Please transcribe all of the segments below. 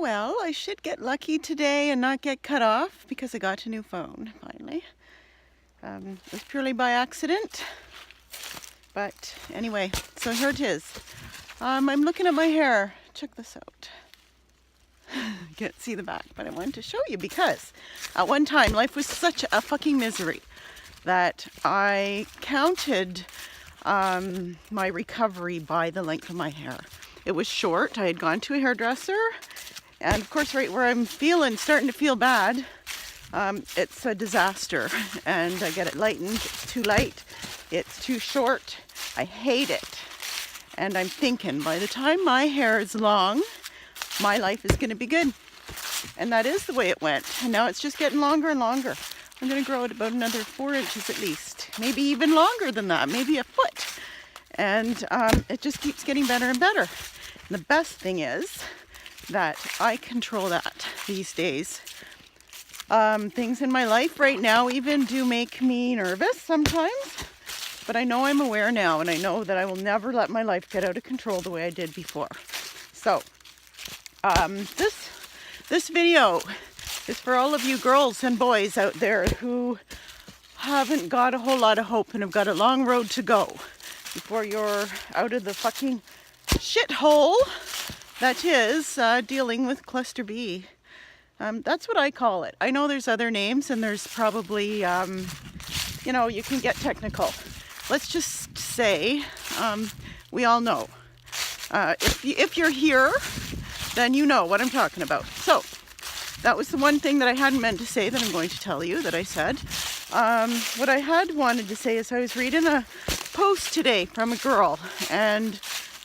Well, I should get lucky today and not get cut off because I got a new phone, finally. It was purely by accident. But anyway, so here it is. I'm looking at my hair. Check this out. You can't see the back, but I wanted to show you because at one time life was such a fucking misery that I counted my recovery by the length of my hair. It was short. I had gone to a hairdresser, and of course right where I'm starting to feel bad, it's a disaster. And I get it lightened. It's too light. It's too short. I hate it. And I'm thinking by the time my hair is long, my life is going to be good. And that is the way it went. And now it's just getting longer and longer. I'm going to grow it about another 4 inches at least. Maybe even longer than that. Maybe a foot. And it just keeps getting better and better. And the best thing is that I control that these days. Things in my life right now even do make me nervous sometimes. But I know I'm aware now, and I know that I will never let my life get out of control the way I did before. So, this video is for all of you girls and boys out there who haven't got a whole lot of hope and have got a long road to go before you're out of the fucking shithole that is dealing with cluster B. That's what I call it. I know there's other names, and there's probably, you can get technical. Let's just say we all know. If you're here, then you know what I'm talking about. So that was the one thing that I hadn't meant to say that I'm going to tell you that I said. What I had wanted to say is I was reading a post today from a girl, and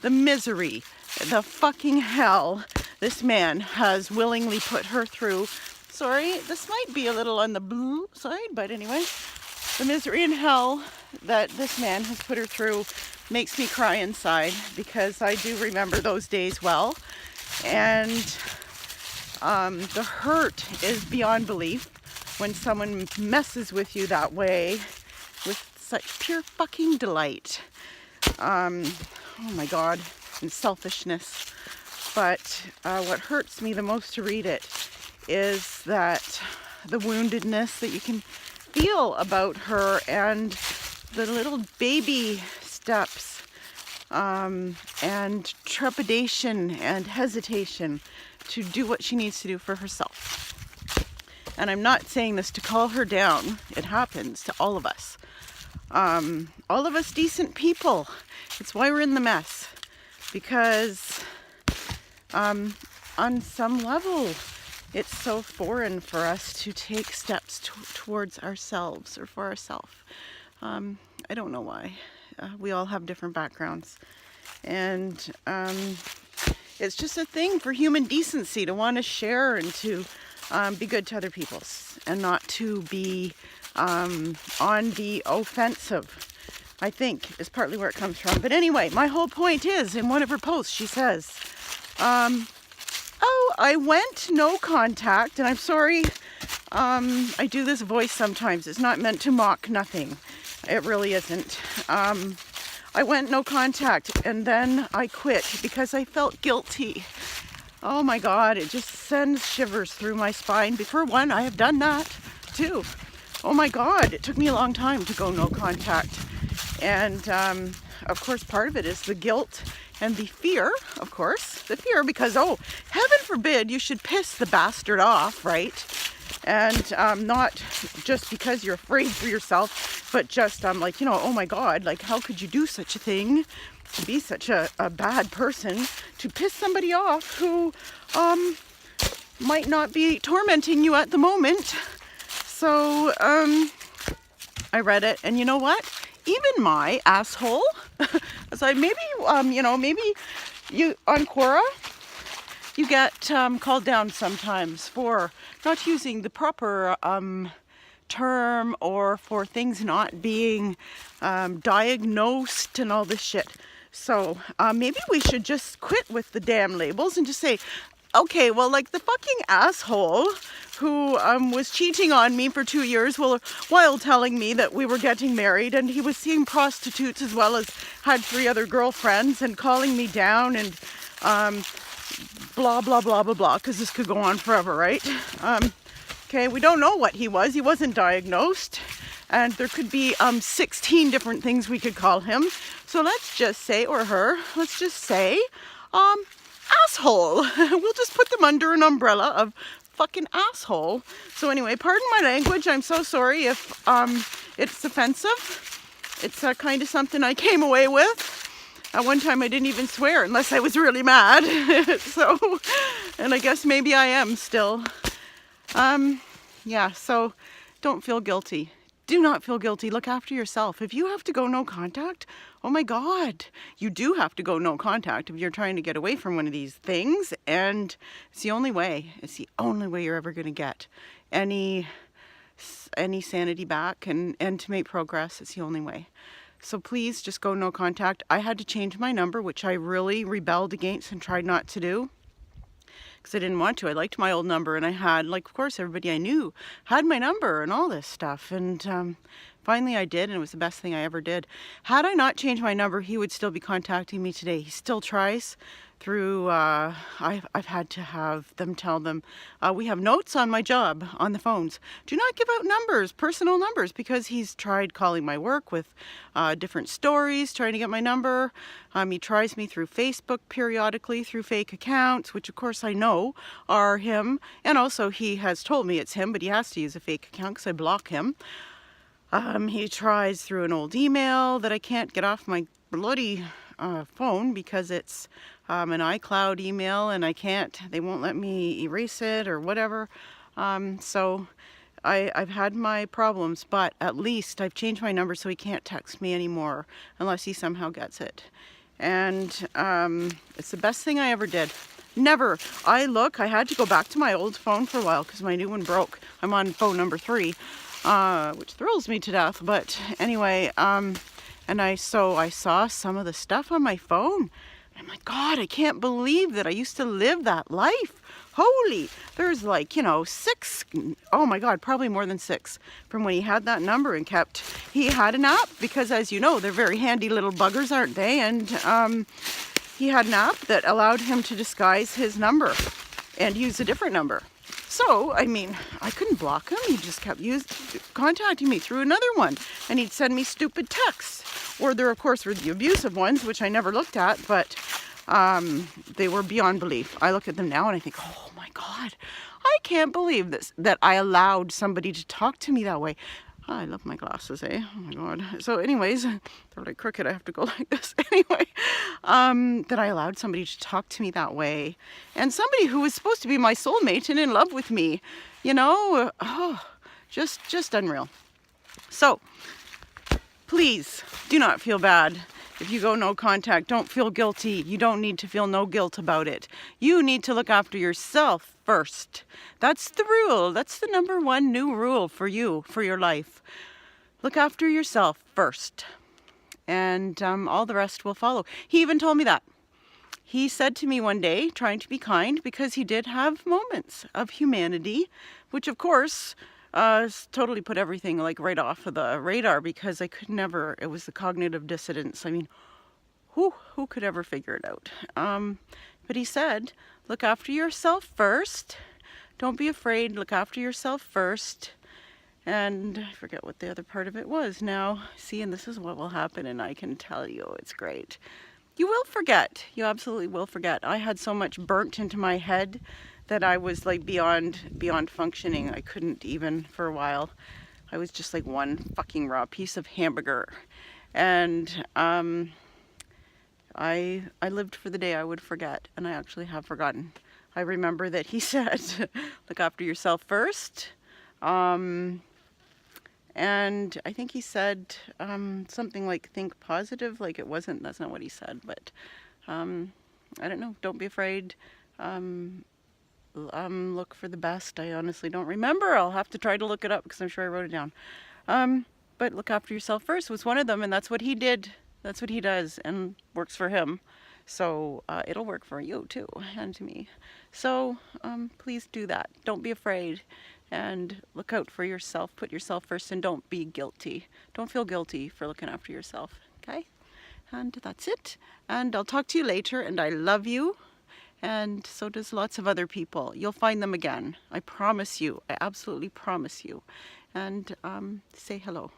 the misery, the fucking hell this man has willingly put her through. Sorry, this might be a little on the blue side, but anyway, the misery and hell that this man has put her through makes me cry inside, because I do remember those days well. And the hurt is beyond belief when someone messes with you that way with such pure fucking delight. Oh my God, and selfishness. But what hurts me the most to read it is that the woundedness that you can feel about her, and the little baby steps and trepidation and hesitation to do what she needs to do for herself. And I'm not saying this to call her down. It happens to all of us. All of us decent people. It's why we're in the mess. Because on some level, it's so foreign for us to take steps towards ourselves or for ourselves. I don't know why. We all have different backgrounds. And it's just a thing for human decency to want to share and to be good to other people, and not to be on the offensive, I think, is partly where it comes from. But anyway, my whole point is, in one of her posts, she says, I went no contact, and I'm sorry, I do this voice sometimes. It's not meant to mock nothing. It really isn't. I went no contact, and then I quit because I felt guilty. Oh my God, it just sends shivers through my spine. For one, I have done that too. Oh my God, it took me a long time to go no contact. And of course, part of it is the guilt and the fear, of course. The fear because, oh, heaven forbid you should piss the bastard off, right? And not just because you're afraid for yourself, but just like, oh my God, like how could you do such a thing, to be such a bad person, to piss somebody off who might not be tormenting you at the moment. So I read it, and you know what? Even my asshole, so maybe you on Quora, you get called down sometimes for not using the proper term, or for things not being diagnosed and all this shit. So maybe we should just quit with the damn labels and just say, okay, well, like the fucking asshole who was cheating on me for 2 years while telling me that we were getting married, and he was seeing prostitutes as well as had 3 other girlfriends, and calling me down, and blah, blah, blah, blah, blah, because this could go on forever, right? Okay, we don't know what he was. He wasn't diagnosed. And there could be 16 different things we could call him. So let's just say, or her, let's just say, asshole. We'll just put them under an umbrella of fucking asshole. So anyway, pardon my language. I'm so sorry if it's offensive. It's kind of something I came away with. At one time I didn't even swear unless I was really mad. So, and I guess maybe I am still. Yeah, so don't feel guilty. Do not feel guilty. Look after yourself. If you have to go no contact, oh my God, you do have to go no contact if you're trying to get away from one of these things. And it's the only way. It's the only way you're ever going to get any sanity back and to make progress. It's the only way. So please just go no contact. I had to change my number, which I really rebelled against and tried not to do, because I didn't want to. I liked my old number, and I had, like, of course, everybody I knew had my number and all this stuff. And finally I did, and it was the best thing I ever did. Had I not changed my number, he would still be contacting me today. He still tries through, I've had to have them tell them, we have notes on my job on the phones. Do not give out numbers, personal numbers, because he's tried calling my work with different stories, trying to get my number. He tries me through Facebook periodically, through fake accounts, which of course I know are him. And also he has told me it's him, but he has to use a fake account because I block him. He tries through an old email that I can't get off my bloody phone because it's an iCloud email, and they won't let me erase it or whatever. So I've had my problems, but at least I've changed my number so he can't text me anymore unless he somehow gets it. And it's the best thing I ever did. Never. I had to go back to my old phone for a while because my new one broke. I'm on phone number 3, which thrills me to death. But anyway, and I saw some of the stuff on my phone. I'm like, God, I can't believe that I used to live that life. Holy, there's like, 6, oh my God, probably more than 6 from when he had that number and he had an app, because as you know, they're very handy little buggers, aren't they? And he had an app that allowed him to disguise his number and use a different number. So, I mean, I couldn't block him. He just kept contacting me through another one, and he'd send me stupid texts. Or there, of course, were the abusive ones, which I never looked at, but they were beyond belief. I look at them now and I think, oh my God, I can't believe this, that I allowed somebody to talk to me that way. Oh, I love my glasses, eh? Oh my God. So anyways, they're like crooked. I have to go like this. Anyway, that I allowed somebody to talk to me that way. And somebody who was supposed to be my soulmate and in love with me, just unreal. So please do not feel bad. If you go no contact, don't feel guilty. You don't need to feel no guilt about it. You need to look after yourself first. That's the rule. That's the number one new rule for you, for your life. Look after yourself first. And all the rest will follow. He even told me that. He said to me one day, trying to be kind, because he did have moments of humanity, which of course totally put everything like right off of the radar, because I could never, it was the cognitive dissonance. I mean, who could ever figure it out? But he said, look after yourself first. Don't be afraid. Look after yourself first. And I forget what the other part of it was now. See, and this is what will happen, and I can tell you it's great. You will forget. You absolutely will forget. I had so much burnt into my head that I was like beyond functioning. I couldn't even for a while. I was just like one fucking raw piece of hamburger. And I lived for the day I would forget, and I actually have forgotten. I remember that he said, look after yourself first. And I think he said something like think positive, like that's not what he said, but I don't know, don't be afraid. Look for the best. I honestly don't remember. I'll have to try to look it up because I'm sure I wrote it down. But look after yourself first was one of them, and that's what he did. That's what he does, and works for him. So it'll work for you too, and to me. So please do that. Don't be afraid, and look out for yourself. Put yourself first, and don't be guilty. Don't feel guilty for looking after yourself, okay? And that's it. And I'll talk to you later, and I love you. and so does lots of other people. You'll find them again. I promise you. I absolutely promise you. And say hello.